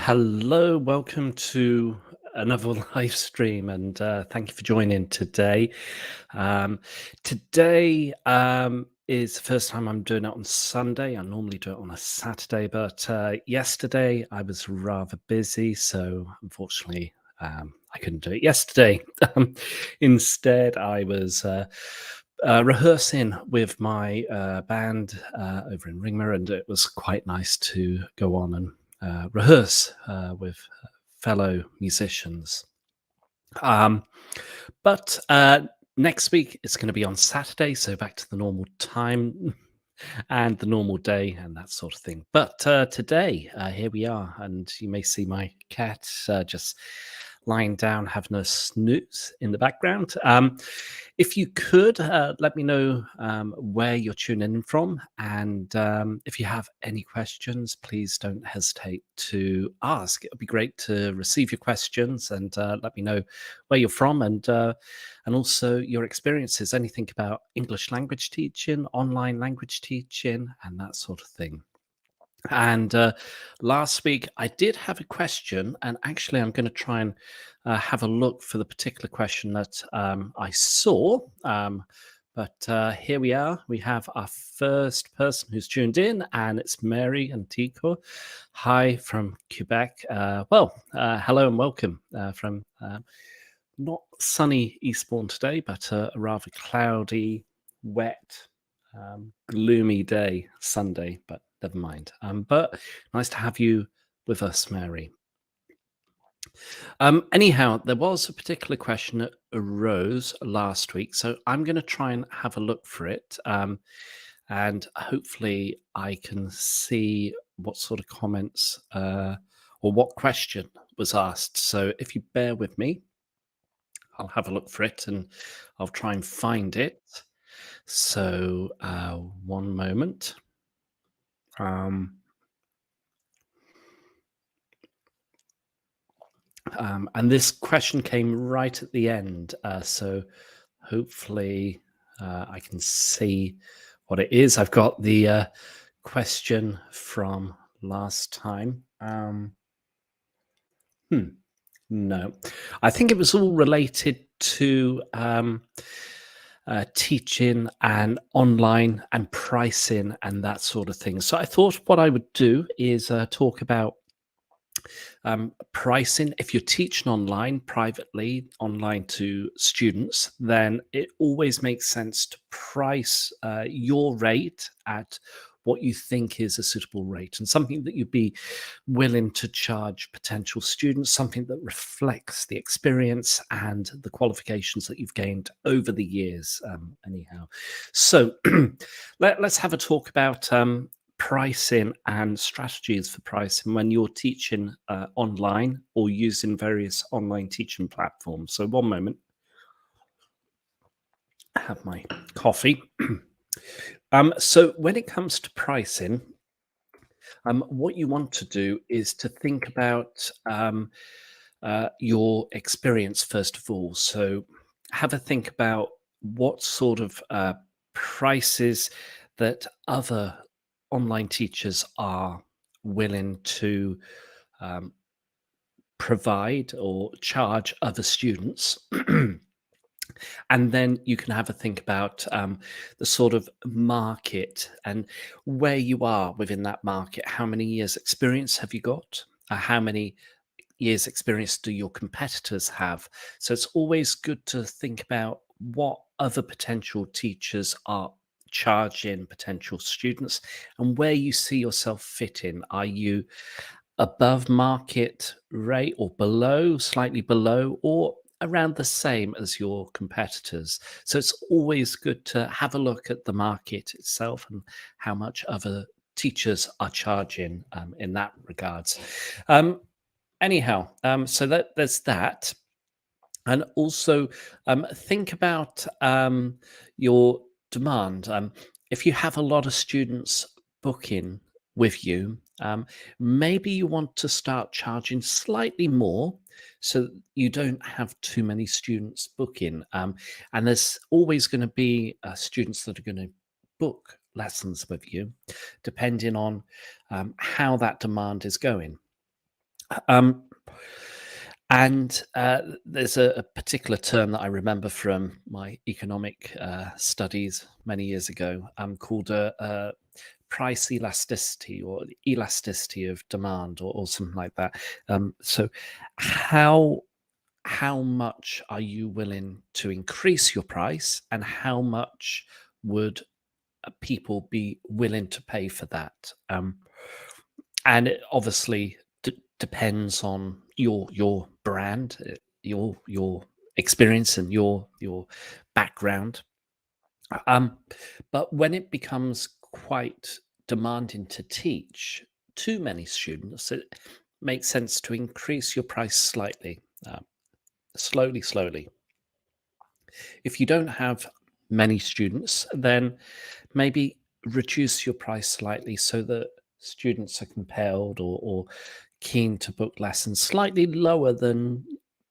Hello, welcome to another live stream, and thank you for joining today. Um, today is the first time I'm doing it on Sunday. I normally do it on a Saturday, but yesterday I was rather busy, so unfortunately I couldn't do it yesterday. Instead, I was rehearsing with my band over in Ringmer, and it was quite nice to go on and rehearse with fellow musicians. Um, but next week it's going to be on Saturday, so back to the normal time and the normal day and that sort of thing. But today, here we are, and you may see my cat just lying down having a snooze in the background. If you could let me know where you're tuning in from, and if you have any questions, please don't hesitate to ask. It would be great to receive your questions and let me know where you're from and also your experiences, anything about English language teaching, online language teaching, and that sort of thing. And last week, I did have a question, and actually, I'm going to try and have a look for the particular question that I saw. But here we are. We have our first person who's tuned in, and it's Mary and Tico. Hi from Quebec. Hello and welcome from not sunny Eastbourne today, but a rather cloudy, wet, gloomy day, Sunday, but never mind. But nice to have you with us, Mary. Anyhow, there was a particular question that arose last week, so I'm going to try and have a look for it. And hopefully, I can see what sort of comments or what question was asked. So if you bear with me, I'll have a look for it and I'll try and find it. So, one moment. Um, and this question came right at the end. So, hopefully, I can see what it is. I've got the question from last time. Hmm, no, I think it was all related to teaching and online and pricing and that sort of thing. So I thought what I would do is talk about pricing. If you're teaching online privately, online to students, then it always makes sense to price your rate at what you think is a suitable rate and something that you'd be willing to charge potential students, something that reflects the experience and the qualifications that you've gained over the years, anyhow. So let's have a talk about pricing and strategies for pricing when you're teaching online or using various online teaching platforms. So, one moment, I have my coffee. So, when it comes to pricing, what you want to do is to think about your experience first of all. So, have a think about what sort of prices that other online teachers are willing to um, provide or charge other students. And then you can have a think about the sort of market and where you are within that market. How many years' experience have you got? How many years' experience do your competitors have? So it's always good to think about what other potential teachers are charging potential students and where you see yourself fit in. Are you above market rate or below, slightly below, or around the same as your competitors? So it's always good to have a look at the market itself and how much other teachers are charging in that regards. Um, Anyhow, so there's that. And also think about your demand. If you have a lot of students booking with you, maybe you want to start charging slightly more so that you don't have too many students booking. And there's always going to be students that are going to book lessons with you, depending on how that demand is going. Um, and there's a particular term that I remember from my economic studies many years ago, called price elasticity, or elasticity of demand, or something like that. So, how how much are you willing to increase your price, and how much would people be willing to pay for that? And it obviously depends on your brand, your experience, and your background. Um, but when it becomes quite demanding to teach too many students, it makes sense to increase your price slightly, slowly. If you don't have many students, then maybe reduce your price slightly so that students are compelled or keen to book lessons slightly lower than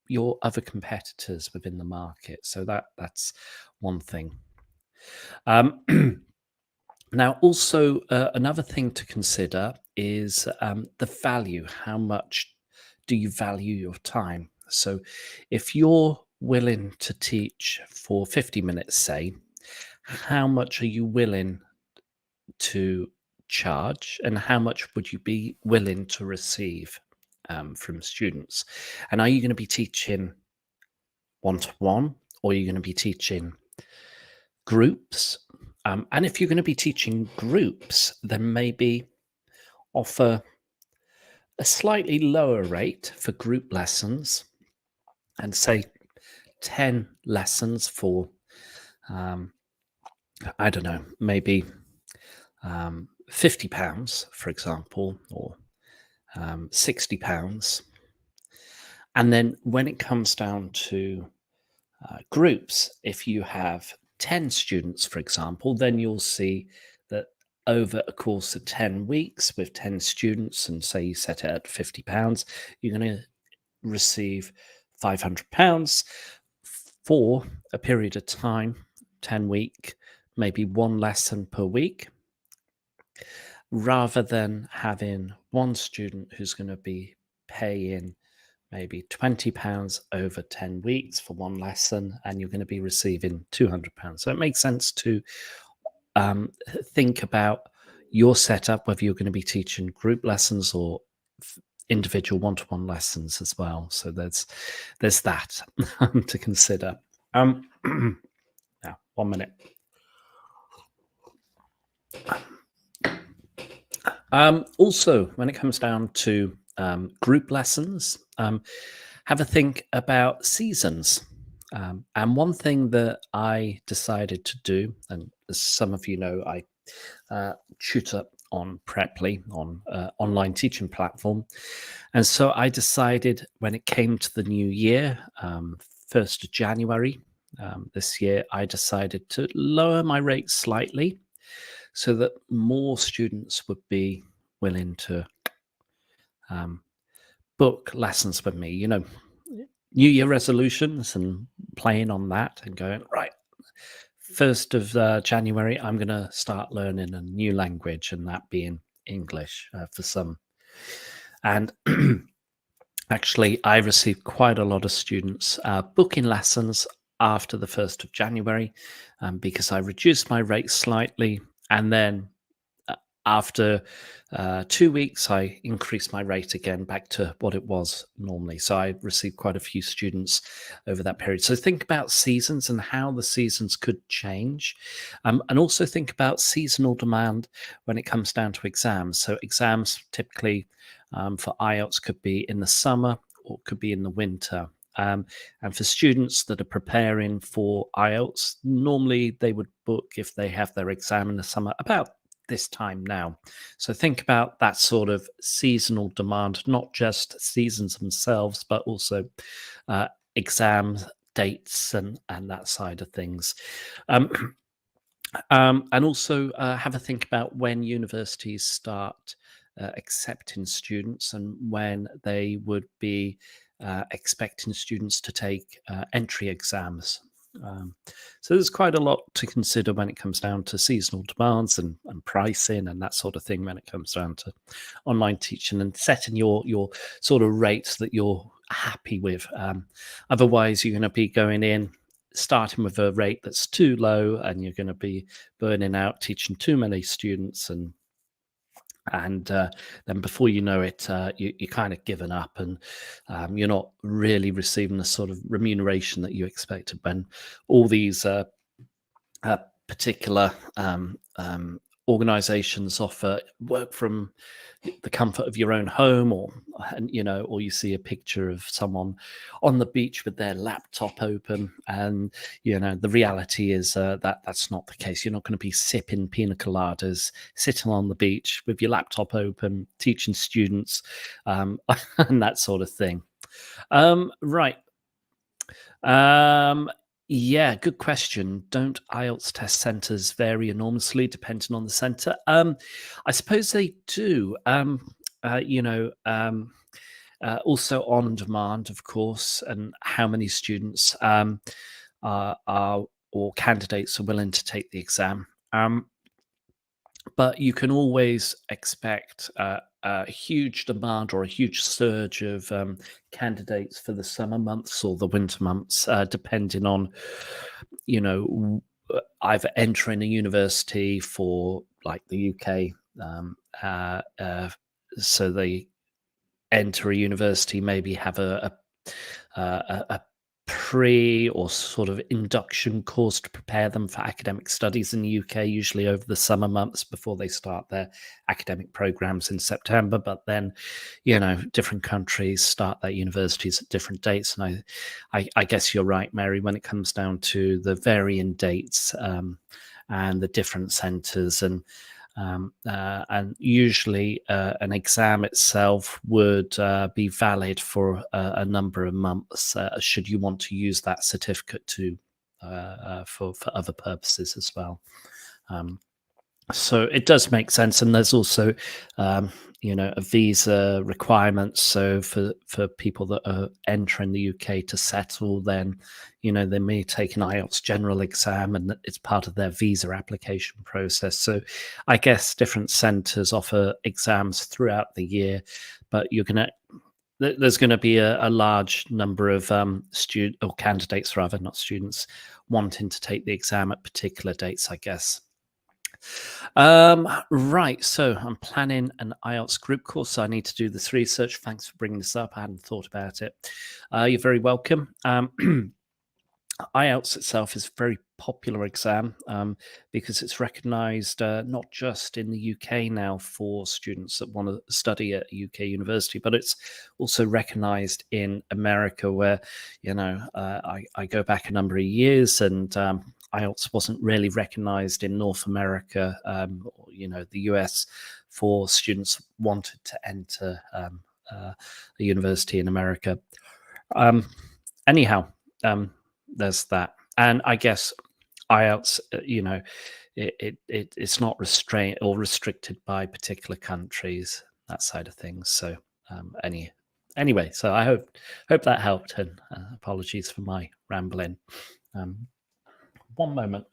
your other competitors within the market. So that's one thing. Um, Now, also, another thing to consider is the value. How much do you value your time? So, if you're willing to teach for 50 minutes, say, how much are you willing to charge, and how much would you be willing to receive from students? And are you going to be teaching one to one, or are you going to be teaching groups? And if you're going to be teaching groups, then maybe offer a slightly lower rate for group lessons, and say 10 lessons for, um, I don't know, maybe £50, for example, or £60. And then when it comes down to groups, if you have 10 students, for example, then you'll see that over a course of 10 weeks with 10 students, and say you set it at £50, you're going to receive £500 for a period of time, 10 week, maybe one lesson per week, rather than having one student who's going to be paying maybe £20 over 10 weeks for one lesson, and you're going to be receiving £200. So it makes sense to think about your setup, whether you're going to be teaching group lessons or individual one-to-one lessons as well. So there's that to consider. Now, 1 minute. Also, when it comes down to group lessons, have a think about seasons. And one thing that I decided to do, and as some of you know, I tutor on Preply, on online teaching platform. And so I decided when it came to the new year, 1st of January this year, I decided to lower my rates slightly so that more students would be willing to um, book lessons with me. New Year resolutions, and playing on that and going, right, 1st of January, I'm going to start learning a new language, and that being English for some. And actually, I received quite a lot of students booking lessons after the 1st of January because I reduced my rate slightly. And then after 2 weeks, I increased my rate again back to what it was normally. So I received quite a few students over that period. So think about seasons and how the seasons could change. And also think about seasonal demand when it comes down to exams. So exams typically for IELTS could be in the summer or could be in the winter. And for students that are preparing for IELTS, normally they would book, if they have their exam in the summer, about this time now. So think about that sort of seasonal demand, not just seasons themselves, but also exam dates and that side of things. Um, and also have a think about when universities start accepting students, and when they would be expecting students to take entry exams. Um, so there's quite a lot to consider when it comes down to seasonal demands and pricing and that sort of thing when it comes down to online teaching and setting your sort of rates that you're happy with. Otherwise, you're going to be going in starting with a rate that's too low, and you're going to be burning out teaching too many students, and then before you know it, you're kind of given up, and you're not really receiving the sort of remuneration that you expected when all these uh, particular organizations offer work from the comfort of your own home, or and or you see a picture of someone on the beach with their laptop open, and the reality is that that's not the case. You're not going to be sipping pina coladas sitting on the beach with your laptop open teaching students, and that sort of thing. Right. um, yeah, good question. Don't IELTS test centers vary enormously depending on the center? I suppose they do. Also on demand, of course, and how many students are or candidates are willing to take the exam. But you can always expect a huge demand or a huge surge of candidates for the summer months or the winter months, depending on, either entering a university for like the UK. So they enter a university, maybe have a pre or sort of induction course to prepare them for academic studies in the UK, usually over the summer months before they start their academic programs in September. But then, different countries start their universities at different dates. And I guess you're right, Mary, when it comes down to the varying dates, and the different centres, and usually an exam itself would be valid for a number of months, should you want to use that certificate to for other purposes as well. Um, so it does make sense, and there's also, a visa requirement. So for people that are entering the UK to settle, then they may take an IELTS general exam, and it's part of their visa application process. So I guess different centres offer exams throughout the year, but there's going to be a large number of student or candidates, rather, not students, wanting to take the exam at particular dates, I guess. Right. So I'm planning an IELTS group course. So I need to do this research. Thanks for bringing this up. I hadn't thought about it. You're very welcome. IELTS itself is a very popular exam, because it's recognised not just in the UK now for students that want to study at a UK university, but it's also recognised in America, where I go back a number of years, and IELTS wasn't really recognised in North America, or, the US, for students wanted to enter a university in America. Anyhow, there's that, and I guess IELTS, it's not restrained or restricted by particular countries, that side of things. So anyway, so I hope that helped, and apologies for my rambling. One moment.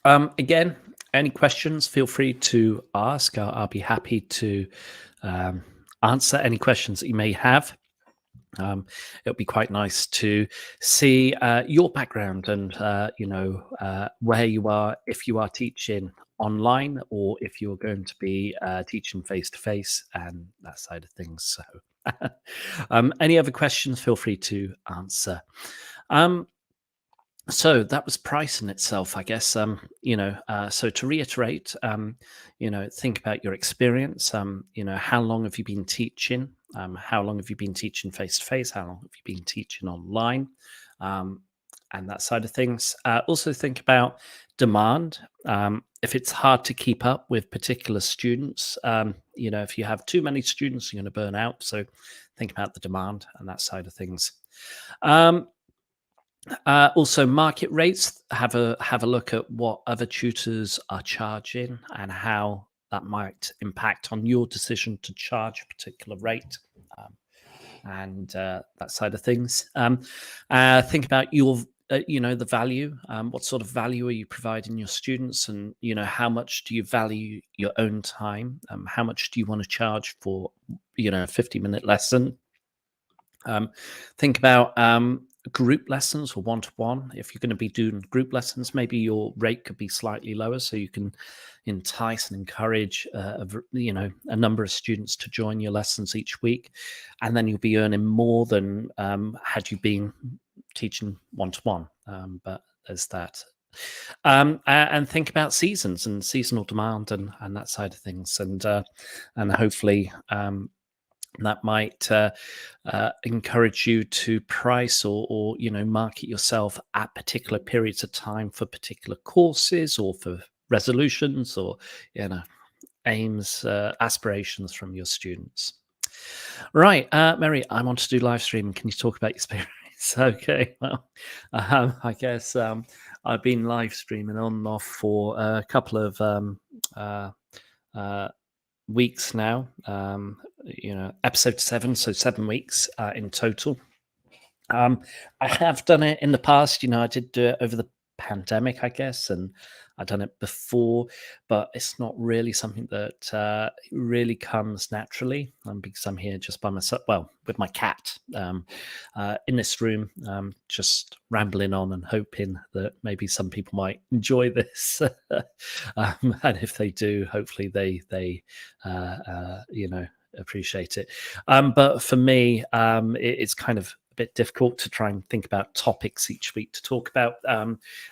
Again, any questions, feel free to ask. I'll be happy to answer any questions that you may have. It'll be quite nice to see your background, and where you are, if you are teaching online or if you're going to be teaching face to face and that side of things. So any other questions, feel free to answer. So that was price in itself, I guess. So to reiterate, think about your experience. How long have you been teaching? How long have you been teaching face to face? How long have you been teaching online? And that side of things. Also think about demand. If it's hard to keep up with particular students, if you have too many students, you're going to burn out. So think about the demand and that side of things. Also, market rates. Have a look at what other tutors are charging and how that might impact on your decision to charge a particular rate. and that side of things. Think about your the value. What sort of value are you providing your students, and how much do you value your own time? How much do you want to charge for a 50-minute lesson? Think about group lessons or one-to-one. If you're going to be doing group lessons, maybe your rate could be slightly lower, so you can entice and encourage a number of students to join your lessons each week, and then you'll be earning more than had you been teaching one-to-one. But there's that. And think about seasons and seasonal demand and that side of things, and hopefully that might encourage you to price or market yourself at particular periods of time for particular courses or for resolutions or aims, aspirations from your students. Right, Mary, I want to do live streaming. Can you talk about your experience? Okay, well, I guess I've been live streaming on and off for a couple of weeks now. Episode 7, so 7 weeks in total. I have done it in the past. I did do it over the pandemic, I guess, and I've done it before, but it's not really something that really comes naturally because I'm here just by myself, well, with my cat in this room, just rambling on and hoping that maybe some people might enjoy this. And if they do, hopefully they appreciate it. But for me, it's kind of bit difficult to try and think about topics each week to talk about.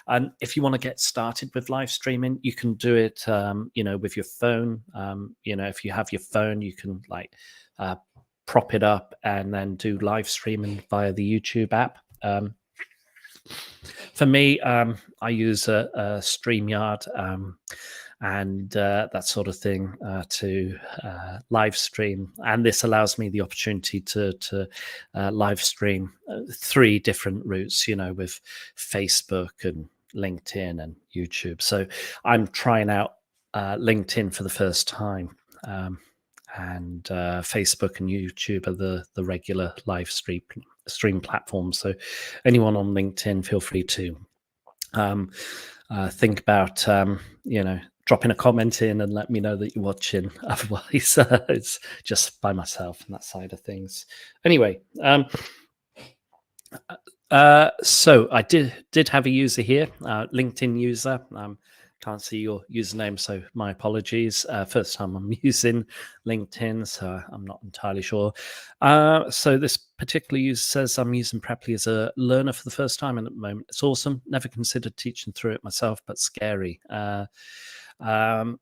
And if you want to get started with live streaming, you can do it, with your phone. If you have your phone, you can prop it up and then do live streaming via the YouTube app. For me, I use a StreamYard and that sort of thing to live stream. And this allows me the opportunity to live stream 3 different routes, with Facebook and LinkedIn and YouTube. So I'm trying out LinkedIn for the first time. And Facebook and YouTube are the regular live stream platforms. So anyone on LinkedIn, feel free to think about dropping a comment in and let me know that you're watching. Otherwise, it's just by myself and that side of things. Anyway, so I did have a user here, LinkedIn user. Can't see your username, so my apologies. First time I'm using LinkedIn, so I'm not entirely sure. So this particular user says, I'm using Preply as a learner for the first time, and at the moment it's awesome. Never considered teaching through it myself, but scary. Yeah. And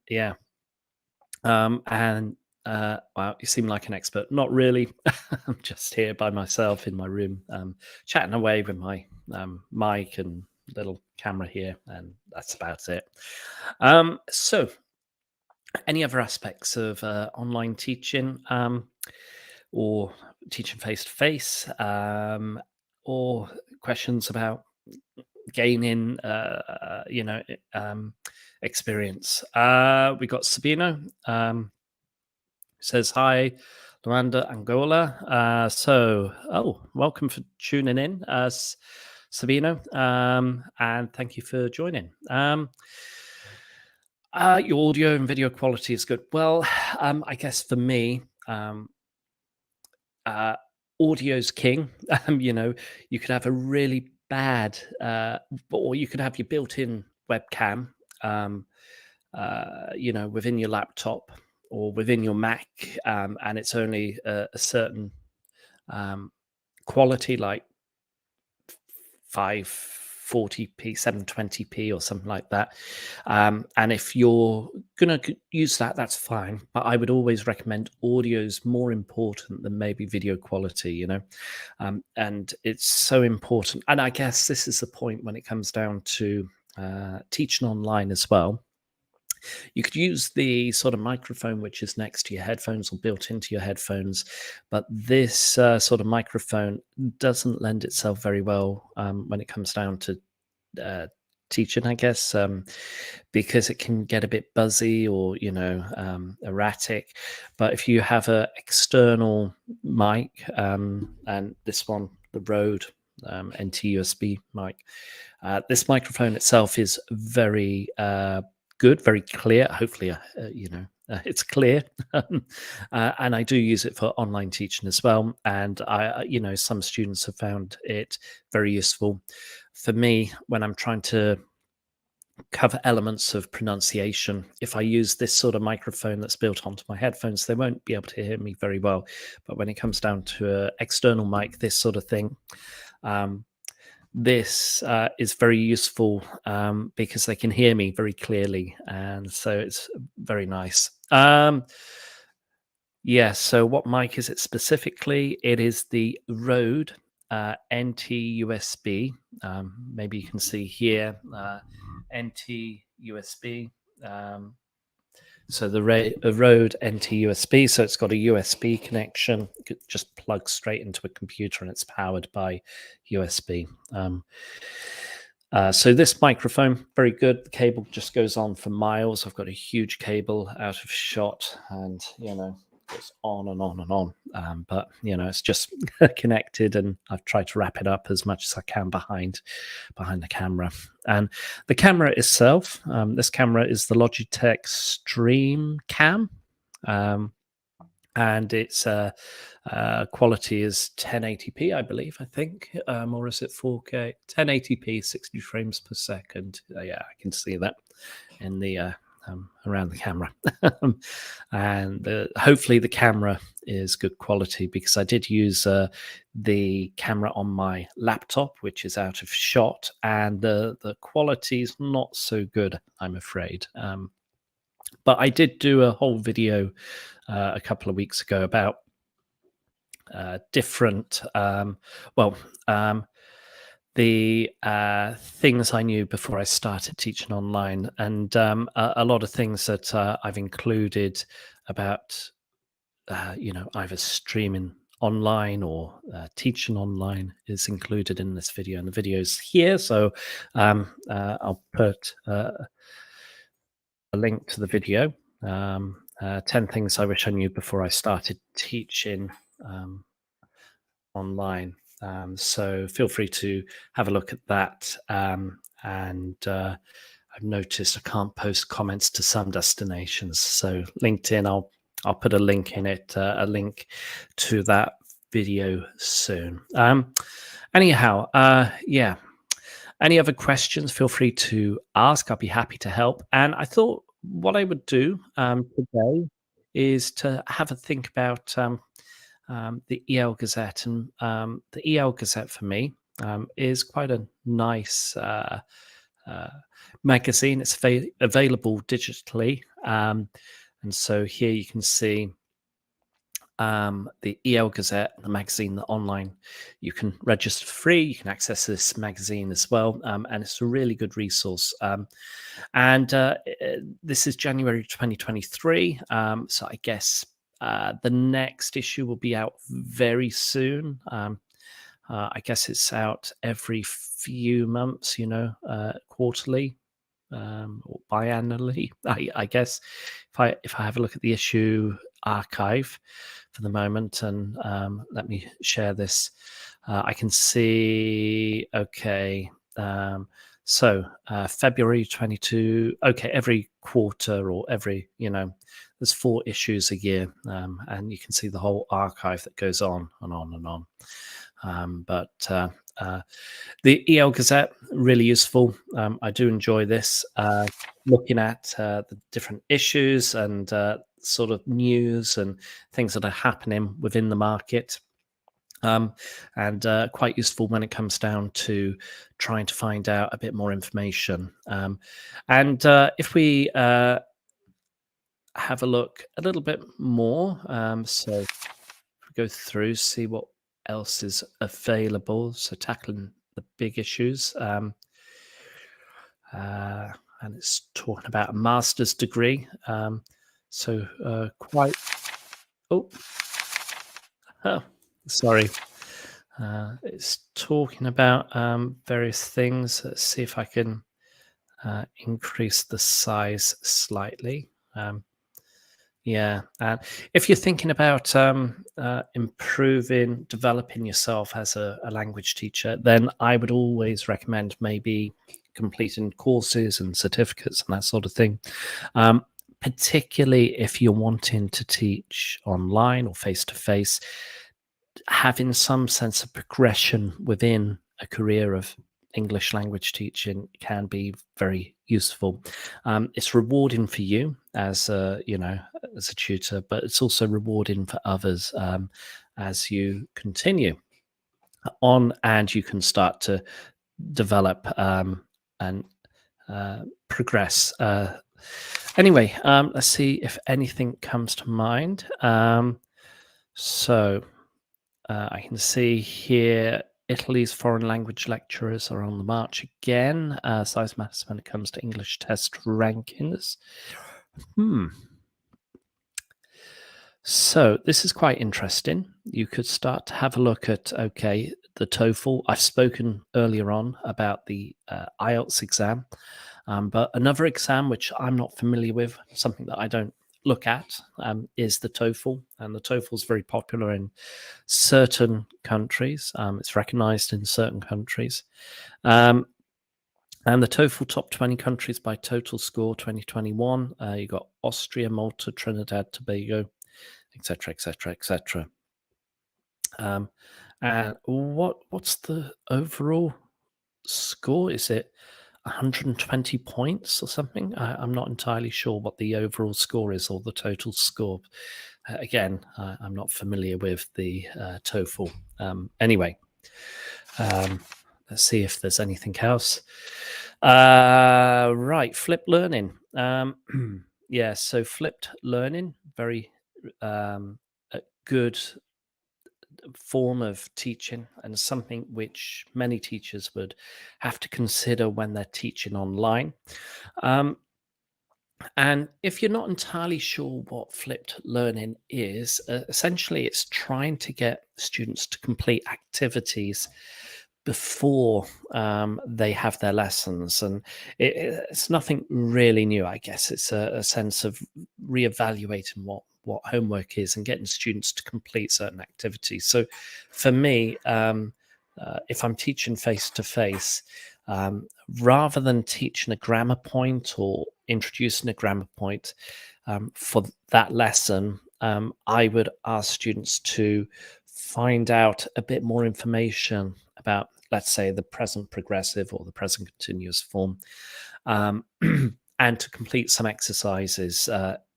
wow, you seem like an expert. Not really. I'm just here by myself in my room, chatting away with my mic and little camera here, and that's about it. So any other aspects of online teaching or teaching face to face, or questions about gaining experience? We got Sabino, says hi, Luanda Angola. Welcome for tuning in, Sabino, and thank you for joining. Your audio and video quality is good. Well, I guess for me, audio's king. You could have a really bad, or you could have your built-in webcam, within your laptop or within your Mac, and it's only a certain quality, like 540p, 720p, or something like that. And if you're going to use that, that's fine. But I would always recommend audio is more important than maybe video quality, and it's so important. And I guess this is the point when it comes down to teaching online as well. You could use the sort of microphone which is next to your headphones or built into your headphones, but this sort of microphone doesn't lend itself very well when it comes down to teaching, I guess, because it can get a bit buzzy or erratic. But if you have a external mic, and this one, the Rode NT USB mic, this microphone itself is very good, very clear. Hopefully, it's clear, and I do use it for online teaching as well. And some students have found it very useful. For me, when I'm trying to cover elements of pronunciation, if I use this sort of microphone that's built onto my headphones, they won't be able to hear me very well. But when it comes down to an external mic, this sort of thing, um, this is very useful because they can hear me very clearly, and so it's very nice. Yeah, so what mic is it specifically? It is the Rode NT USB. Maybe you can see here NT USB. Um, so the Rode NT USB, so it's got a USB connection, just plugs straight into a computer, and it's powered by USB. So this microphone, very good. The cable just goes on for miles. I've got a huge cable out of shot, and goes on and on and on. But it's just connected, and I've tried to wrap it up as much as I can behind the camera. And the camera itself, this camera is the Logitech Stream Cam. And its quality is 1080p, I believe, I think, or is it 4K? 1080p, 60 frames per second. Yeah, I can see that in the around the camera. And hopefully the camera is good quality, because I did use the camera on my laptop, which is out of shot, and the quality is not so good, I'm afraid. But I did do a whole video a couple of weeks ago about different, the things I knew before I started teaching online, and a lot of things that I've included about, either streaming online or teaching online is included in this video, and the video's here. So I'll put a link to the video. 10 things I wish I knew before I started teaching online. So feel free to have a look at that. And I've noticed I can't post comments to some destinations. So LinkedIn, I'll put a link in it, a link to that video soon. Anyhow, yeah. Any other questions, feel free to ask. I'll be happy to help. And I thought what I would do today is to have a think about the EL Gazette. And the EL Gazette for me is quite a nice uh, magazine. It's available digitally. And so here you can see the EL Gazette, the magazine, the online. You can register for free. You can access this magazine as well, and it's a really good resource. And this is January 2023, so I guess the next issue will be out very soon. I guess it's out every few months, quarterly or biannually. I guess if I have a look at the issue archive for the moment, and let me share this. I can see. Okay. So February 22. Okay, every quarter or every there's 4 issues a year, and you can see the whole archive that goes on and on and on. But the EL Gazette, really useful. I do enjoy this, looking at the different issues and sort of news and things that are happening within the market. And quite useful when it comes down to trying to find out a bit more information. And if we have a look a little bit more, so if we go through, see what else is available. So tackling the big issues. And it's talking about a master's degree. So quite. Oh, oh sorry. It's talking about various things. Let's see if I can increase the size slightly. Yeah, and if you're thinking about improving, developing yourself as a language teacher, then I would always recommend maybe completing courses and certificates and that sort of thing. Um, Particularly if you're wanting to teach online or face to face, having some sense of progression within a career of English language teaching can be very useful. It's rewarding for you as a, as a tutor, but it's also rewarding for others as you continue on, and you can start to develop and progress. Anyway, let's see if anything comes to mind. So I can see here Italy's foreign language lecturers are on the march again. Size matters when it comes to English test rankings. So this is quite interesting. You could start to have a look at, okay, the TOEFL. I've spoken earlier on about the IELTS exam, but another exam which I'm not familiar with, something that I don't look at, is the TOEFL. And the TOEFL is very popular in certain countries. It's recognized in certain countries. And the TOEFL top 20 countries by total score 2021, you got Austria, Malta, Trinidad, Tobago, etc., etc., etc. And what's the overall score? Is it 120 points or something? I'm not entirely sure what the overall score is or the total score. Again, I'm not familiar with the TOEFL. Anyway, let's see if there's anything else. Right, flipped learning. Yeah, so flipped learning, very a good form of teaching and something which many teachers would have to consider when they're teaching online. Um, and if you're not entirely sure what flipped learning is, essentially it's trying to get students to complete activities before they have their lessons. And it's nothing really new, I guess. It's a sense of reevaluating what homework is and getting students to complete certain activities. So for me, if I'm teaching face to face, rather than teaching a grammar point or introducing a grammar point for that lesson, I would ask students to find out a bit more information about, let's say, the present progressive or the present continuous form, and to complete some exercises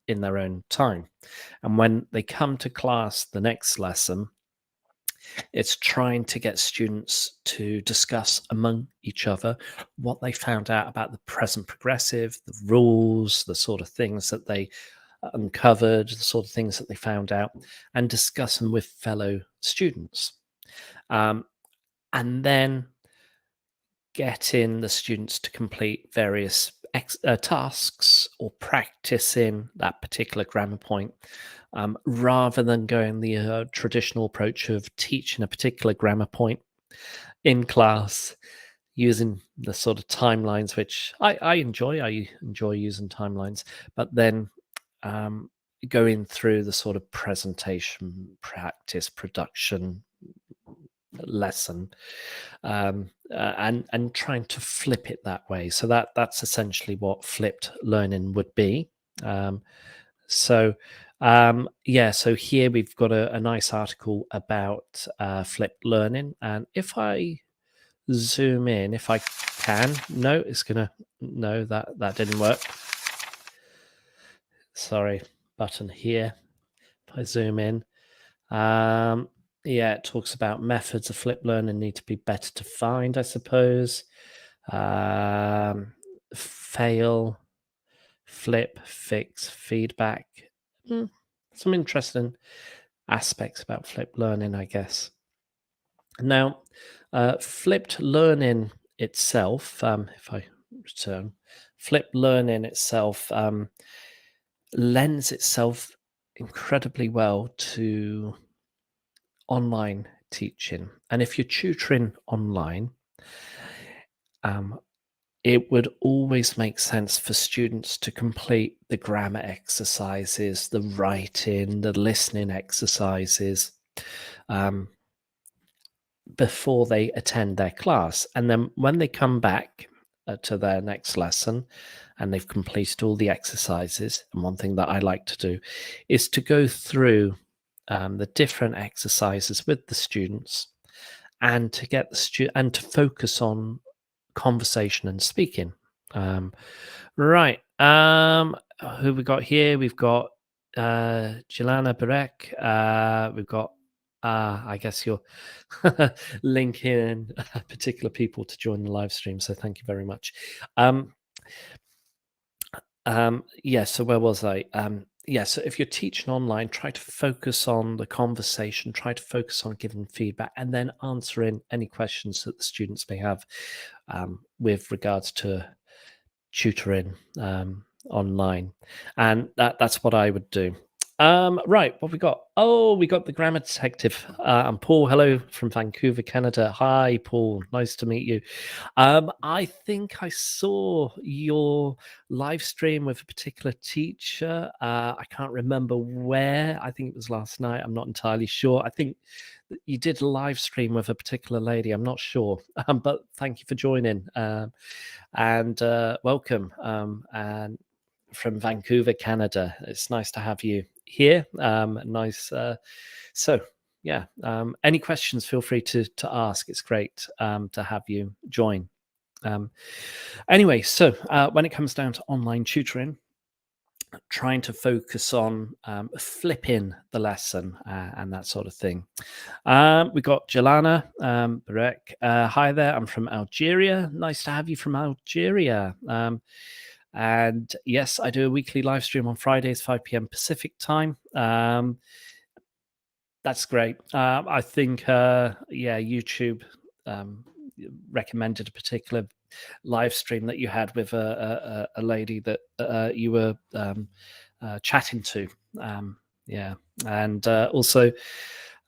in their own time. And when they come to class the next lesson, it's trying to get students to discuss among each other what they found out about the present progressive, the rules, the sort of things that they uncovered, the sort of things that they found out, and discuss them with fellow students. And then getting the students to complete various tasks or practicing that particular grammar point, rather than going the traditional approach of teaching a particular grammar point in class using the sort of timelines, which I enjoy. I enjoy using timelines, but then um, going through the sort of presentation, practice, production lesson, and trying to flip it that way. So that's essentially what flipped learning would be. So yeah, so here we've got a nice article about flipped learning, and if I zoom in, if I can, no, it's gonna, no, that didn't work. Sorry, button here. If I zoom in, yeah, it talks about methods of flipped learning need to be better defined, I suppose. Fail, flip, fix, feedback. Some interesting aspects about flipped learning, I guess. Now, flipped learning itself, if I return, flipped learning itself lends itself incredibly well to online teaching. And if you're tutoring online, it would always make sense for students to complete the grammar exercises, the writing, the listening exercises, um, before they attend their class. And then when they come back to their next lesson and they've completed all the exercises, and one thing that I like to do is to go through the different exercises with the students and to get and to focus on conversation and speaking. Um, right. Who we got here? We've got Jelana Barek. We've got I guess you're linking particular people to join the live stream. So thank you very much. Um, yeah, so where was I? Yeah, so if you're teaching online, try to focus on the conversation, try to focus on giving feedback, and then answering any questions that the students may have with regards to tutoring online. And that's what I would do. Right, what we got? Oh, we got the grammar detective. And Paul, hello from Vancouver, Canada. Hi, Paul. Nice to meet you. I think I saw your live stream with a particular teacher. I can't remember where. I think it was last night. I'm not entirely sure. I think you did a live stream with a particular lady. I'm not sure, but thank you for joining. And welcome. And from Vancouver, Canada. It's nice to have you here. Nice. So, yeah. Any questions? Feel free to ask. It's great to have you join. Anyway, so when it comes down to online tutoring, trying to focus on flipping the lesson and that sort of thing. We got Jelana Barek. Hi there. I'm from Algeria. Nice to have you from Algeria. And yes, I do a weekly live stream on Fridays, 5 p.m. Pacific time. That's great. I think, yeah, YouTube recommended a particular live stream that you had with a lady that you were chatting to. Yeah, and also,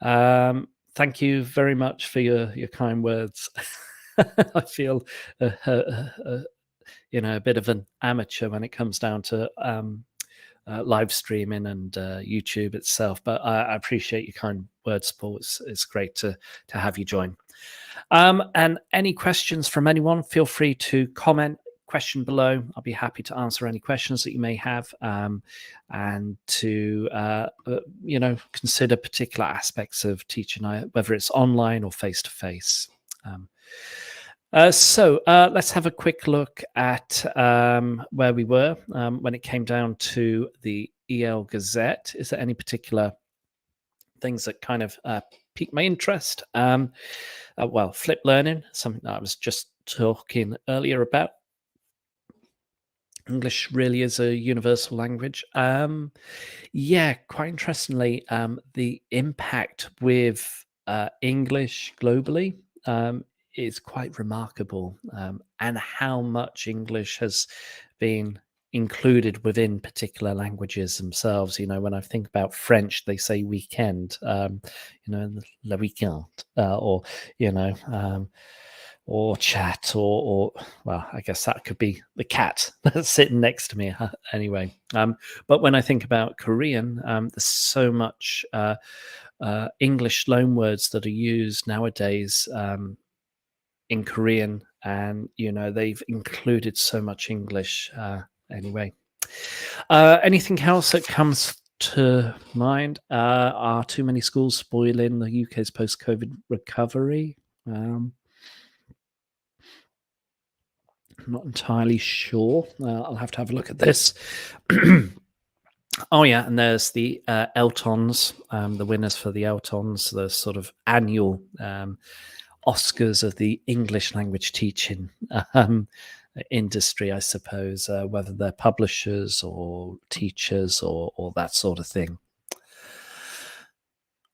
thank you very much for your kind words. I feel a bit of an amateur when it comes down to live streaming and YouTube itself. But I appreciate your kind words, Paul. It's great to have you join. And any questions from anyone, feel free to comment question below. I'll be happy to answer any questions that you may have, and to consider particular aspects of teaching, whether it's online or face to face. So let's have a quick look at where we were when it came down to the EL Gazette. Is there any particular things that kind of piqued my interest? Well, flip learning, something that I was just talking earlier about. English really is a universal language. Yeah, quite interestingly, the impact with English globally is quite remarkable, and how much English has been included within particular languages themselves. When I think about French, they say weekend, le weekend, or or chat, or well, I guess that could be the cat that's sitting next to me. Anyway, but when I think about Korean, there's so much English loanwords that are used nowadays in Korean, and they've included so much English. Anyway, anything else that comes to mind? Are too many schools spoiling the UK's post-COVID recovery? I'm not entirely sure. I'll have to have a look at this. Oh yeah, and there's the Eltons, the winners for the Eltons, the sort of annual Oscars of the English language teaching industry, I suppose, whether they're publishers or teachers or that sort of thing.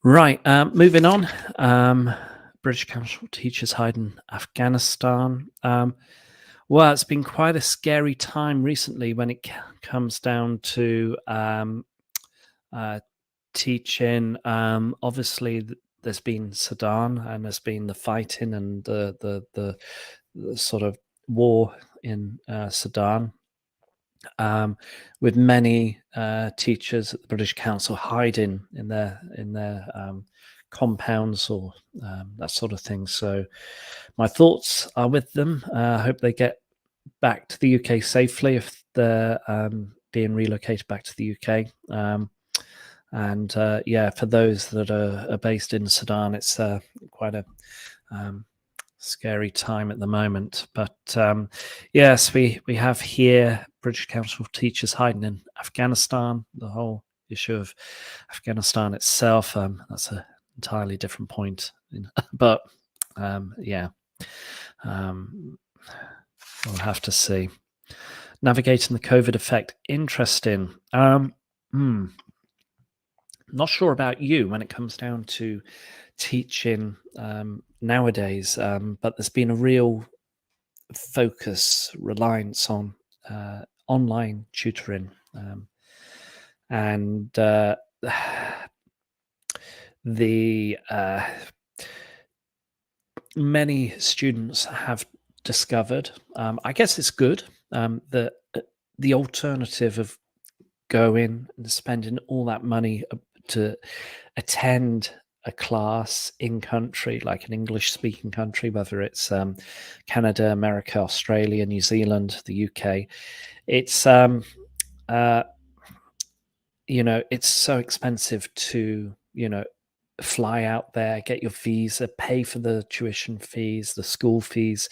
Right, moving on. British Council teachers hide in Afghanistan. Well, it's been quite a scary time recently when it comes down to teaching. Obviously, there's been Sudan and there's been the fighting and the sort of war in Sudan, um, with many teachers at the British Council hiding in their compounds or that sort of thing. So my thoughts are with them. I hope they get back to the UK safely if they're being relocated back to the UK. And yeah, for those that are based in Sudan, it's quite a um, scary time at the moment. But yes, we have here British Council of Teachers hiding in Afghanistan. The whole issue of Afghanistan itself, that's an entirely different point. But yeah, um, we'll have to see. Navigating the COVID effect, interesting. Hmm, not sure about you when it comes down to teaching nowadays, but there's been a real focus, reliance on online tutoring. And the many students have discovered, I guess it's good, that the alternative of going and spending all that money to attend a class in country, like an English speaking country, whether it's Canada, America, Australia, New Zealand, the UK, it's uh, it's so expensive to fly out there, get your visa, pay for the tuition fees, the school fees,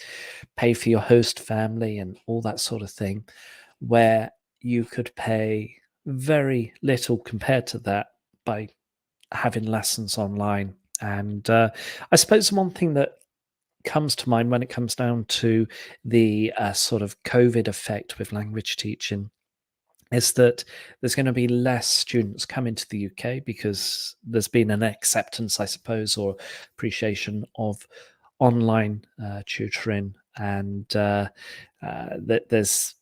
pay for your host family, and all that sort of thing, where you could pay very little compared to that by having lessons online. And I suppose one thing that comes to mind when it comes down to the sort of COVID effect with language teaching is that there's going to be less students coming to the UK because there's been an acceptance, I suppose, or appreciation of online tutoring, and that there's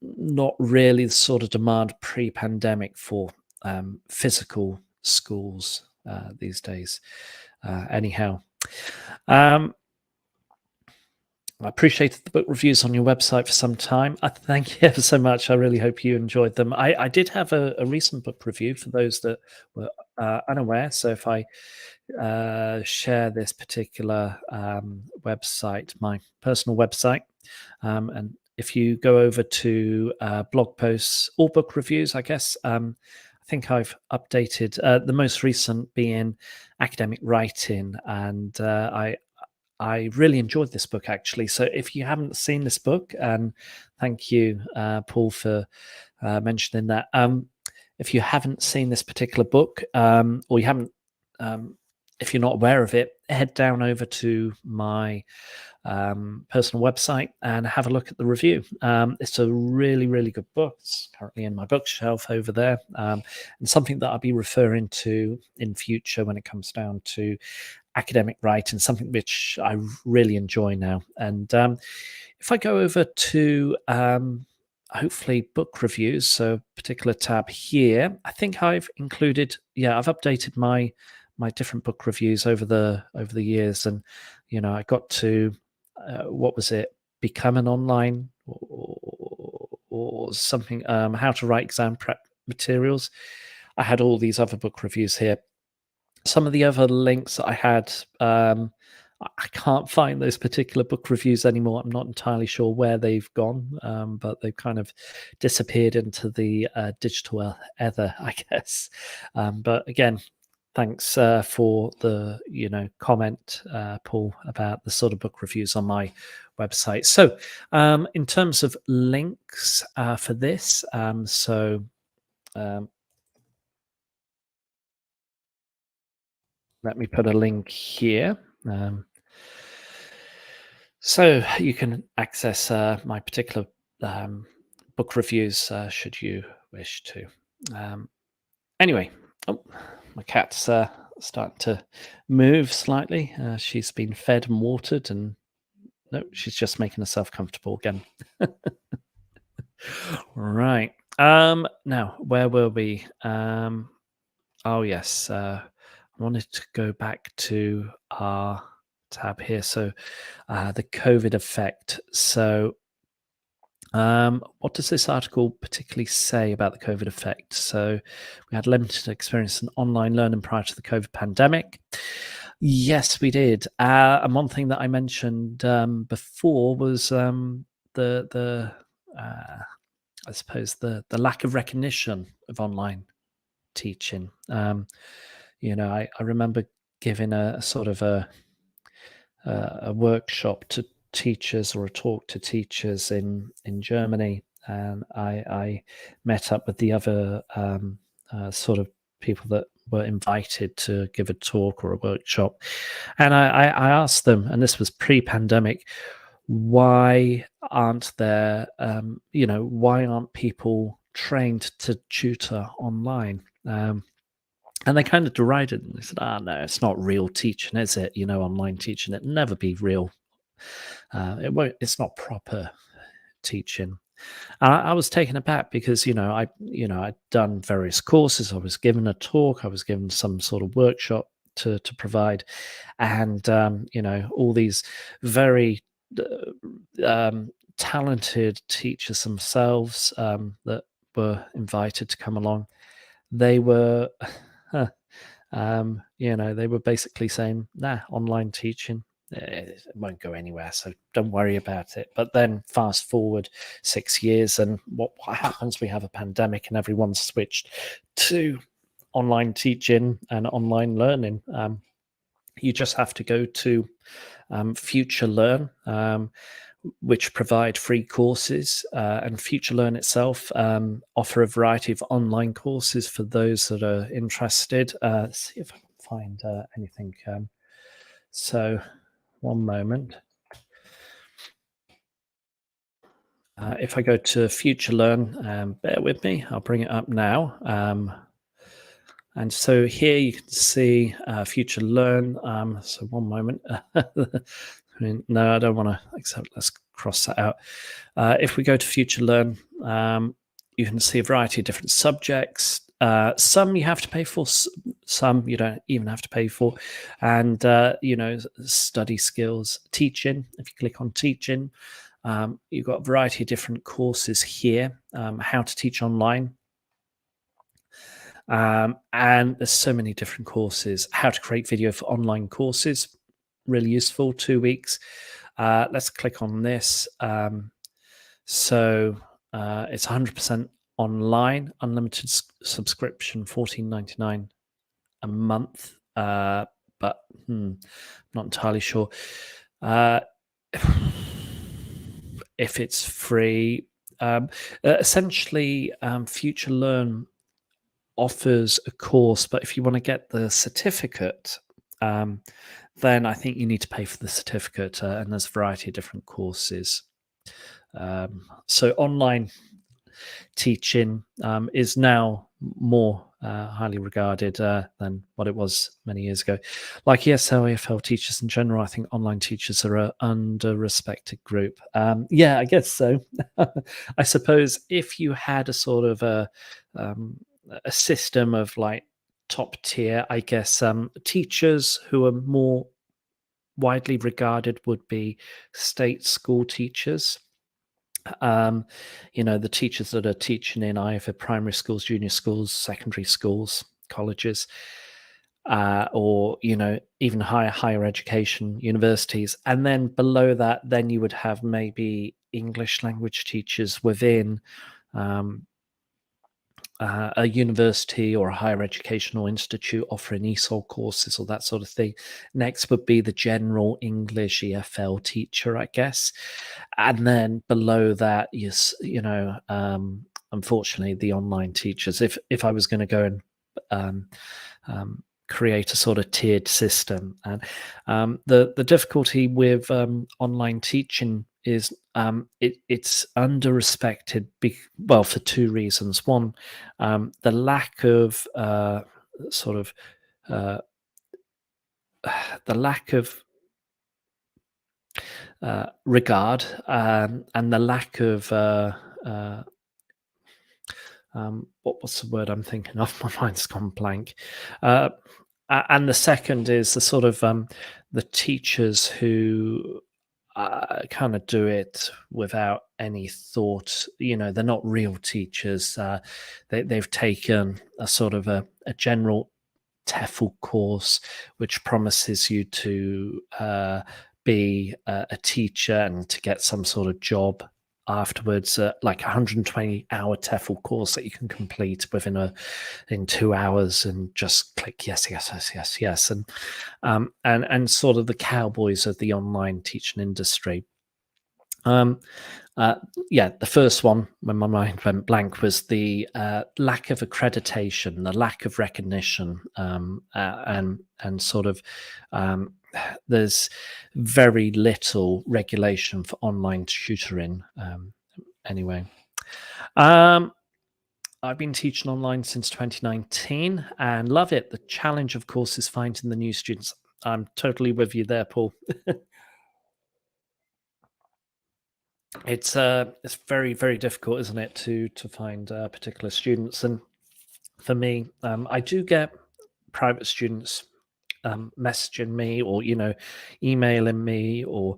not really the sort of demand pre-pandemic for physical schools these days. Anyhow, um, I appreciated the book reviews on your website for some time. I thank you ever so much. I really hope you enjoyed them. I did have a recent book review for those that were unaware. So if I share this particular website, my personal website, and if you go over to blog posts or book reviews, I guess, I think I've updated the most recent being academic writing, and I really enjoyed this book actually. So if you haven't seen this book, and thank you, Paul, for mentioning that. If you haven't seen this particular book, or you haven't, if you're not aware of it, head down over to my personal website and have a look at the review. It's a really, really good book. It's currently in my bookshelf over there, and something that I'll be referring to in future when it comes down to academic writing, something which I really enjoy now. And if I go over to hopefully book reviews, so a particular tab here, I think I've included, yeah, I've updated my different book reviews over the years, and I got to what was it, become an online or something, how to write exam prep materials. I had all these other book reviews here. Some of the other links that I had, I can't find those particular book reviews anymore. I'm not entirely sure where they've gone, but they've kind of disappeared into the digital ether, I guess. But again, thanks for the comment, Paul, about the sort of book reviews on my website. So in terms of links for this, um, let me put a link here. So you can access my particular book reviews should you wish to. Anyway, oh, my cat's starting to move slightly. She's been fed and watered, and no, she's just making herself comfortable again. Right. Now, where were we? Oh, yes. I wanted to go back to our tab here. So, the COVID effect. So, What does this article particularly say about the COVID effect? So, we had limited experience in online learning prior to the COVID pandemic. Yes, we did. And one thing that I mentioned before was the uh, I suppose the lack of recognition of online teaching. I remember giving a sort of a workshop to teachers or a talk to teachers in Germany, and I met up with the other sort of people that were invited to give a talk or a workshop, and I asked them, and this was pre-pandemic, why aren't there, why aren't people trained to tutor online? And they kind of derided it. They said, no, it's not real teaching, is it? Online teaching, it never be real. It won't, it's not proper teaching. And I was taken aback because, I'd done various courses. I was given a talk. I was given some sort of workshop to provide. And, all these very talented teachers themselves that were invited to come along, they were they were basically saying, nah, online teaching, it won't go anywhere, so don't worry about it. But then fast forward 6 years, and what happens? We have a pandemic, and everyone's switched to online teaching and online learning. You just have to go to Future Learn, which provide free courses, and Future Learn itself offer a variety of online courses for those that are interested. Let's see if I can find anything. So, one moment. If I go to Future Learn, bear with me, I'll bring it up now. And so here you can see Future Learn. So one moment. No, I don't want to accept. Let's cross that out. If we go to Future Learn, you can see a variety of different subjects. Some you have to pay for, some you don't even have to pay for. And, study skills, teaching. If you click on teaching, you've got a variety of different courses here. How to teach online. And there's so many different courses. How to create video for online courses, really useful. 2 weeks. Let's click on this. So it's 100% online, unlimited subscription, $14.99 a month. But not entirely sure if it's free. Essentially, Future Learn offers a course, but if you want to get the certificate, then I think you need to pay for the certificate, and there's a variety of different courses. So online teaching is now more highly regarded than what it was many years ago. Like ESL, EFL teachers in general, I think online teachers are an under-respected group. Yeah, I guess so. I suppose if you had a sort of a system of like top tier, I guess teachers who are more widely regarded would be state school teachers. The teachers that are teaching in either primary schools, junior schools, secondary schools, colleges, or even higher education, universities, and then below that, then you would have maybe English language teachers within a university or a higher educational institute offering ESOL courses or that sort of thing. Next would be the general English EFL teacher, I guess. And then below that, unfortunately, the online teachers. If I was going to go and create a sort of tiered system, and the difficulty with online teaching is it's under-respected, for two reasons. One, the lack of sort of the lack of regard, and the lack of what's the word I'm thinking of? My mind's gone blank. And the second is the sort of the teachers who kind of do it without any thought. They're not real teachers. They've taken a sort of a general TEFL course, which promises you to be a teacher and to get some sort of job afterwards, like 120-hour TEFL course that you can complete in 2 hours and just click yes, yes, yes, yes, yes, and sort of the cowboys of the online teaching industry. Um, yeah, the first one, when my mind went blank, was the lack of accreditation, the lack of recognition, and sort of there's very little regulation for online tutoring. Anyway, I've been teaching online since 2019 and love it. The challenge, of course, is finding the new students. I'm totally with you there, Paul. It's very, very difficult, isn't it, to find particular students. And for me, I do get private students messaging me, or emailing me, or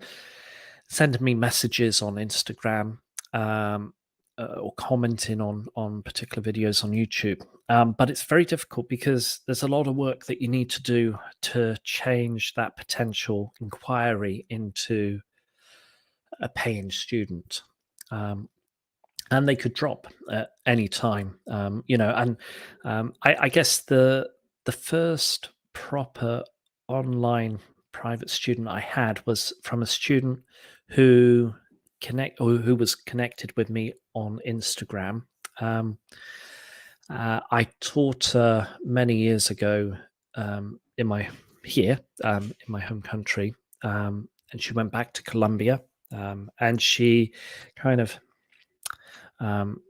sending me messages on Instagram, or commenting on particular videos on YouTube. But it's very difficult because there's a lot of work that you need to do to change that potential inquiry into a paying student. And they could drop at any time, and I guess the first proper online private student I had was from a student who who was connected with me on Instagram. Um, I taught her many years ago, in my in my home country, and she went back to Colombia, and she kind of um,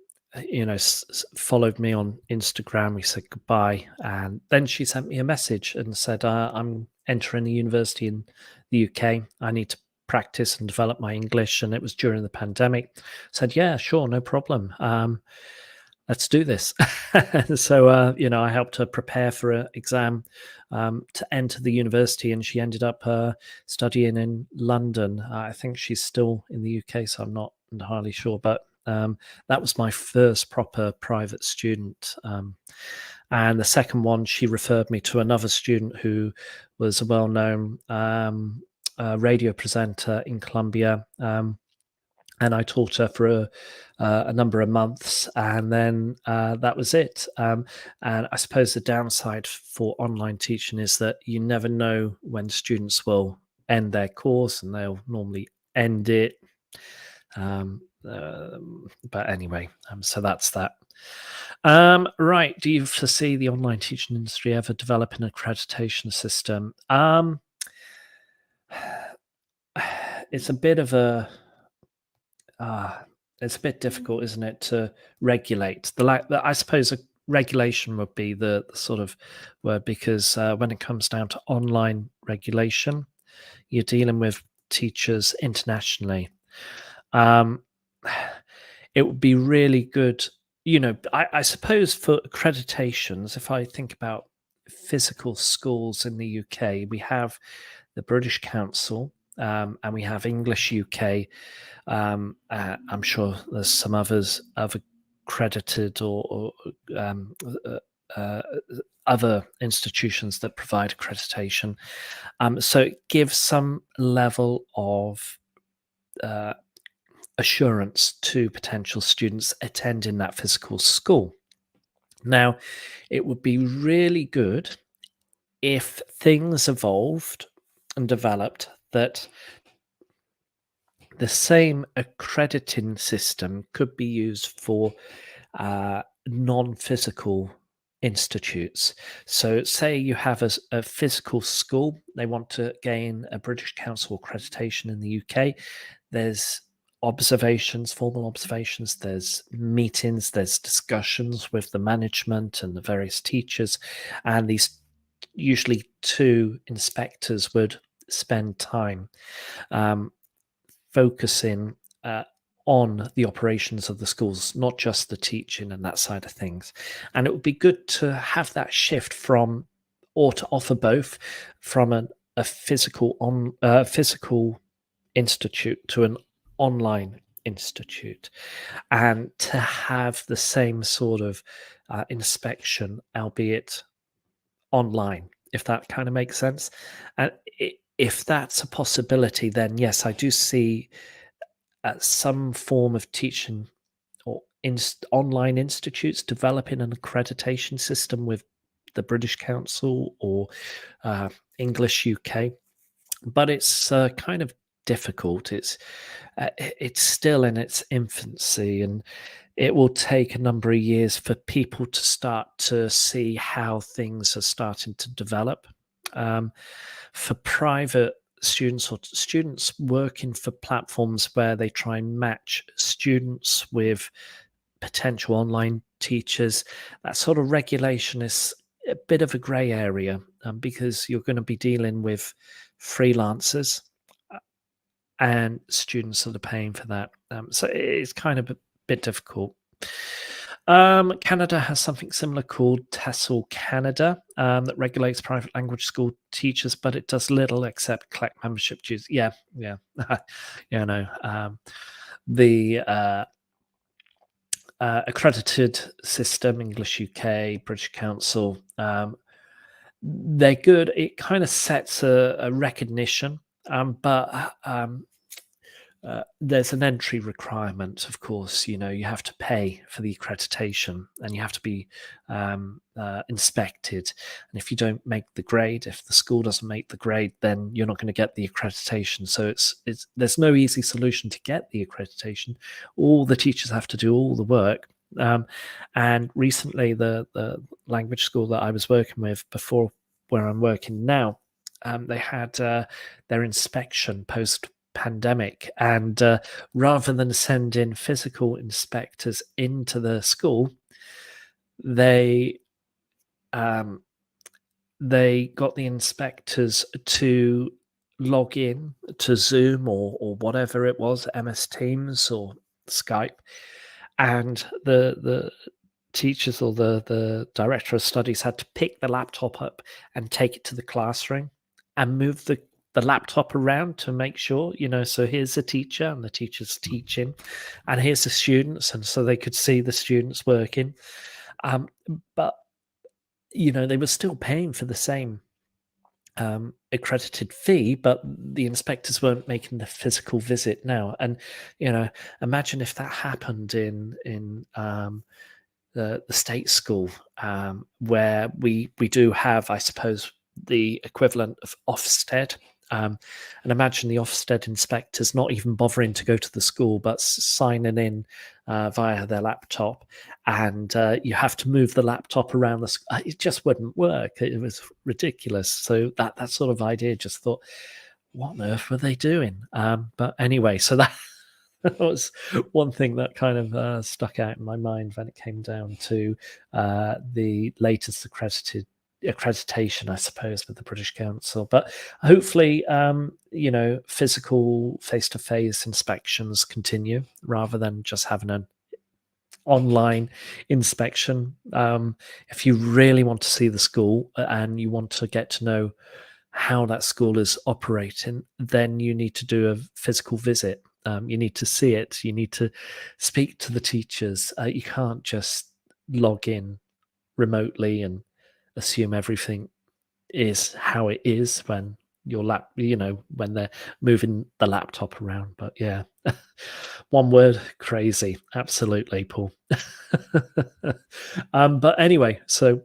followed me on Instagram. We said goodbye, and then she sent me a message and said, "I'm entering a university in the UK. I need to practice and develop my English." And it was during the pandemic. Said, "Yeah, sure, no problem. Let's do this." So, I helped her prepare for an exam to enter the university, and she ended up studying in London. I think she's still in the UK, so I'm not entirely sure, but that was my first proper private student. And the second one, she referred me to another student who was a well-known radio presenter in Colombia. And I taught her for a number of months, and then that was it. And I suppose the downside for online teaching is that you never know when students will end their course, and they'll normally end it. But anyway, so that's that. Right. Do you foresee the online teaching industry ever developing an accreditation system? It's a bit of a it's a bit difficult, isn't it, to regulate I suppose a regulation would be the sort of word, because when it comes down to online regulation, you're dealing with teachers internationally. Um, it would be really good, I suppose, for accreditations. If I think about physical schools in the UK, we have the British Council, and we have English UK. I'm sure there's some other accredited or uh, other institutions that provide accreditation. So it gives some level of assurance to potential students attending that physical school. Now, it would be really good if things evolved and developed that the same accrediting system could be used for non-physical institutes. So say you have a physical school, they want to gain a British Council accreditation in the UK. There's observations, formal observations, there's meetings, there's discussions with the management and the various teachers, and these usually two inspectors would spend time focusing on the operations of the schools, not just the teaching and that side of things. And it would be good to have that shift from, or to offer both, from a physical institute to an online institute, and to have the same sort of inspection, albeit online, if that kind of makes sense. And if that's a possibility, then yes, I do see some form of teaching or online institutes developing an accreditation system with the British Council or uh, English UK, but it's kind of difficult. It's still in its infancy, and it will take a number of years for people to start to see how things are starting to develop. Um, for private students or students working for platforms where they try and match students with potential online teachers, that sort of regulation is a bit of a grey area, because you're going to be dealing with freelancers and students that are paying for that. So it's kind of a bit difficult. Canada has something similar called TESOL Canada, that regulates private language school teachers, but it does little except collect membership dues. Yeah, yeah, yeah. No, the accredited system, English UK, British Council, they're good. It kind of sets a recognition, but there's an entry requirement, of course. You have to pay for the accreditation, and you have to be inspected. And if you don't make the grade, if the school doesn't make the grade, then you're not going to get the accreditation. So there's no easy solution to get the accreditation. All the teachers have to do all the work. And recently, the language school that I was working with before, where I'm working now, they had their inspection post pandemic, and rather than send in physical inspectors into the school, they got the inspectors to log in to Zoom or whatever it was, MS Teams or Skype, and the teachers or the director of studies had to pick the laptop up and take it to the classroom and move the laptop around to make sure, so here's the teacher and the teacher's teaching, and here's the students, and so they could see the students working. But they were still paying for the same accredited fee, but the inspectors weren't making the physical visit now. And imagine if that happened in the state school, where we do have, I suppose, the equivalent of Ofsted. And imagine the Ofsted inspectors not even bothering to go to the school, but signing in via their laptop, and you have to move the laptop around the school. It just wouldn't work. It was ridiculous. So that sort of idea, just thought, what on earth were they doing? But anyway, so that was one thing that kind of stuck out in my mind when it came down to the latest accreditation, I suppose, with the British Council. But hopefully, physical face-to-face inspections continue rather than just having an online inspection. If you really want to see the school and you want to get to know how that school is operating, then you need to do a physical visit. You need to see it. You need to speak to the teachers. You can't just log in remotely and assume everything is how it is when when they're moving the laptop around. But yeah, one word, crazy. Absolutely, Paul. But anyway, so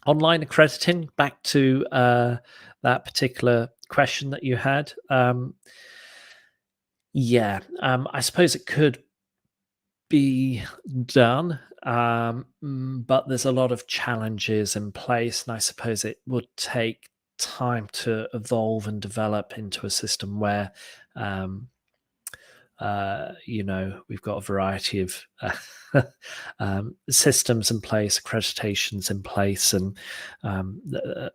online accrediting, back to that particular question that you had. I suppose it could be done, but there's a lot of challenges in place, and I suppose it would take time to evolve and develop into a system where, we've got a variety of systems in place, accreditations in place, and the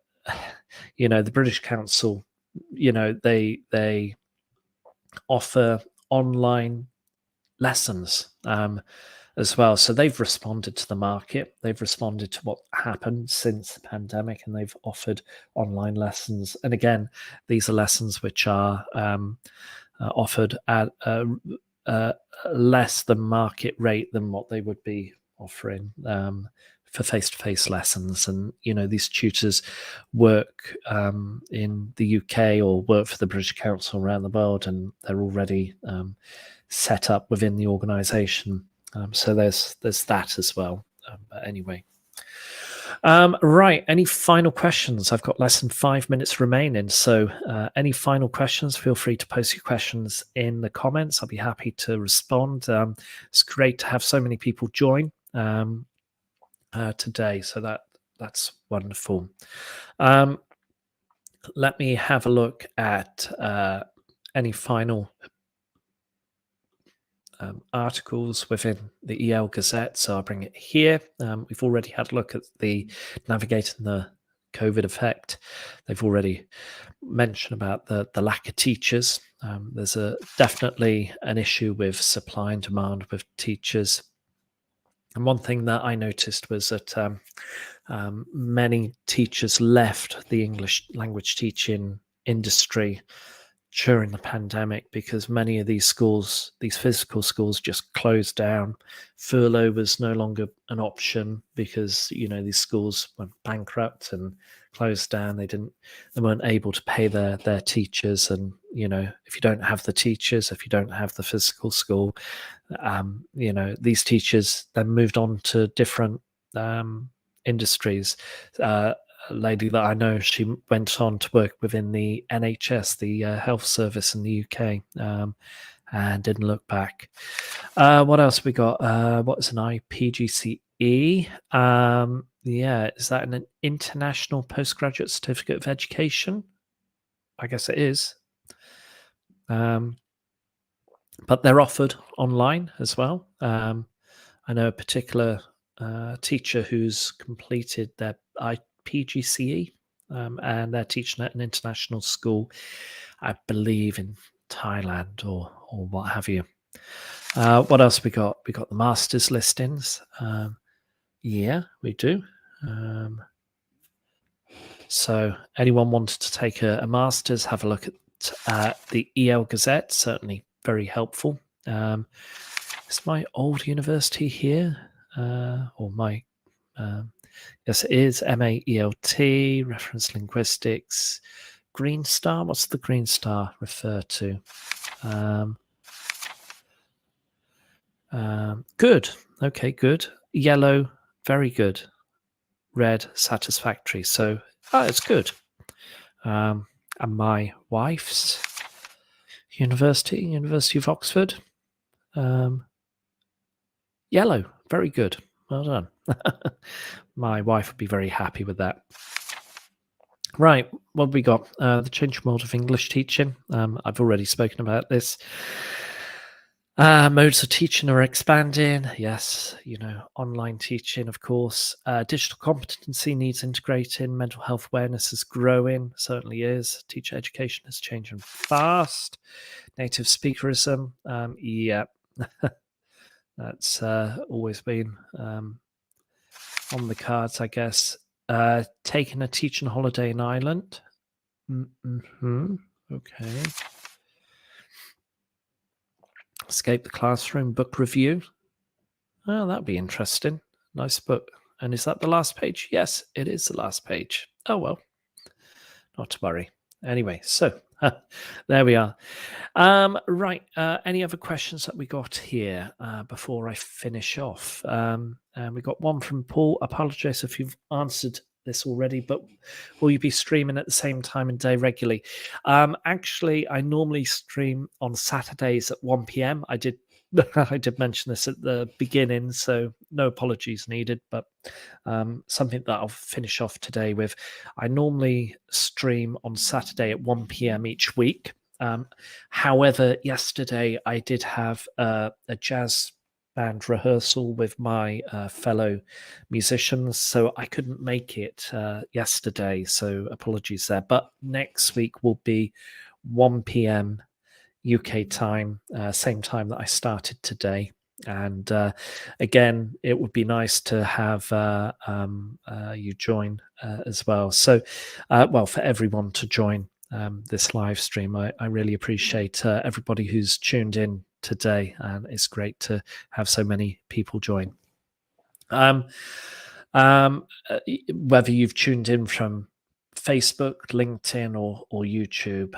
British Council, they offer online lessons as well. So they've responded to the market. They've responded to what happened since the pandemic, and they've offered online lessons. And again, these are lessons which are offered at less than market rate than what they would be offering for face-to-face lessons. And these tutors work in the UK or work for the British Council around the world, and they're already set up within the organisation. So there's that as well. But anyway. Right. Any final questions? I've got less than 5 minutes remaining. So any final questions, feel free to post your questions in the comments. I'll be happy to respond. It's great to have so many people join today. So that's wonderful. Let me have a look at any final articles within the EL Gazette. So I'll bring it here. We've already had a look at the navigating the COVID effect. They've already mentioned about the lack of teachers. There's definitely an issue with supply and demand with teachers. And one thing that I noticed was that many teachers left the English language teaching industry during the pandemic because many of these schools, these physical schools, just closed down. Furlough was no longer an option because these schools went bankrupt and closed down. They weren't able to pay their teachers, and if you don't have the teachers, if you don't have the physical school, these teachers then moved on to different industries. A lady that I know, she went on to work within the NHS, the health service in the UK, and didn't look back. What else we got? What is an IPGCE? Yeah, is that an international postgraduate certificate of education? I guess it is. But they're offered online as well. I know a particular teacher who's completed their IPGCE, and they're teaching at an international school, I believe in Thailand or what have you. What else we got? We got the masters listings. Yeah, we do. So anyone wanted to take a master's, have a look at the EL Gazette. Certainly very helpful. Is my old university here? Or my... yes, it is MAELT, reference linguistics. Green Star, what's the Green Star refer to? Good. Okay, good. Yellow, very good. Red, satisfactory. So it's good. And my wife's University of Oxford. Yellow, very good. Well done. My wife would be very happy with that. Right, what have we got? The changing world of English teaching. I've already spoken about this. Modes of teaching are expanding. Yes, online teaching, of course. Digital competency needs integrating. Mental health awareness is growing. Certainly is. Teacher education is changing fast. Native speakerism. Yeah, that's always been on the cards, I guess. Taking a teaching holiday in Ireland. Okay. Escape the Classroom book review. Oh, that'd be interesting. Nice book. And is that the last page? Yes, it is the last page. Oh, well, not to worry. Anyway, so there we are. Right. Any other questions that we got here before I finish off? And we got one from Paul. Apologize if you've answered this already, but will you be streaming at the same time and day regularly? Actually, I normally stream on Saturdays at 1 p.m. I did mention this at the beginning, so no apologies needed, but something that I'll finish off today with. I normally stream on Saturday at 1 p.m. each week. However, yesterday I did have a jazz band rehearsal with my fellow musicians, so I couldn't make it yesterday, so apologies there. But next week will be 1 p.m. UK time, same time that I started today. And again, it would be nice to have you join as well. So, well, for everyone to join this live stream. I really appreciate everybody who's tuned in today, and it's great to have so many people join. Whether you've tuned in from Facebook, LinkedIn, or YouTube.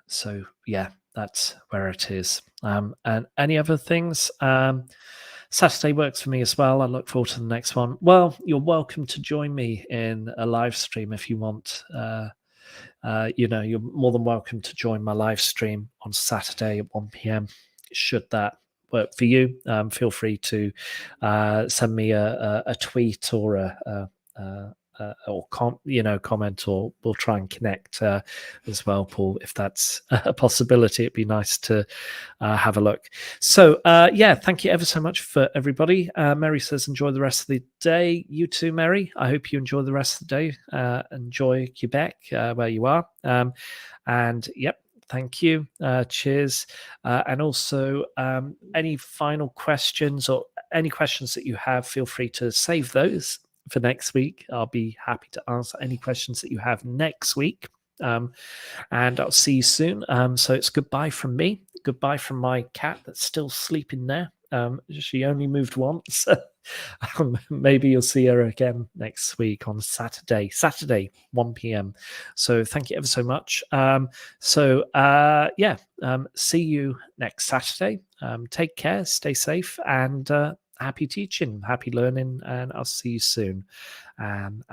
So yeah, that's where it is. And any other things? Saturday works for me as well. I look forward to the next one. Well, you're welcome to join me in a live stream if you want. You're more than welcome to join my live stream on Saturday at 1 p.m. Should that work for you, feel free to send me a tweet or comment, or we'll try and connect as well, Paul, if that's a possibility. It'd be nice to have a look. So thank you ever so much for everybody. Mary says enjoy the rest of the day. You too, Mary. I hope you enjoy the rest of the day. Enjoy Quebec, where you are. And yep, thank you. Cheers. And also, any final questions or any questions that you have, feel free to save those for next week. I'll be happy to answer any questions that you have next week. And I'll see you soon. So it's goodbye from me. Goodbye from my cat that's still sleeping there. She only moved once. Maybe you'll see her again next week on Saturday, 1 p.m. So thank you ever so much. See you next Saturday. Take care, stay safe, and happy teaching, happy learning, and I'll see you soon. And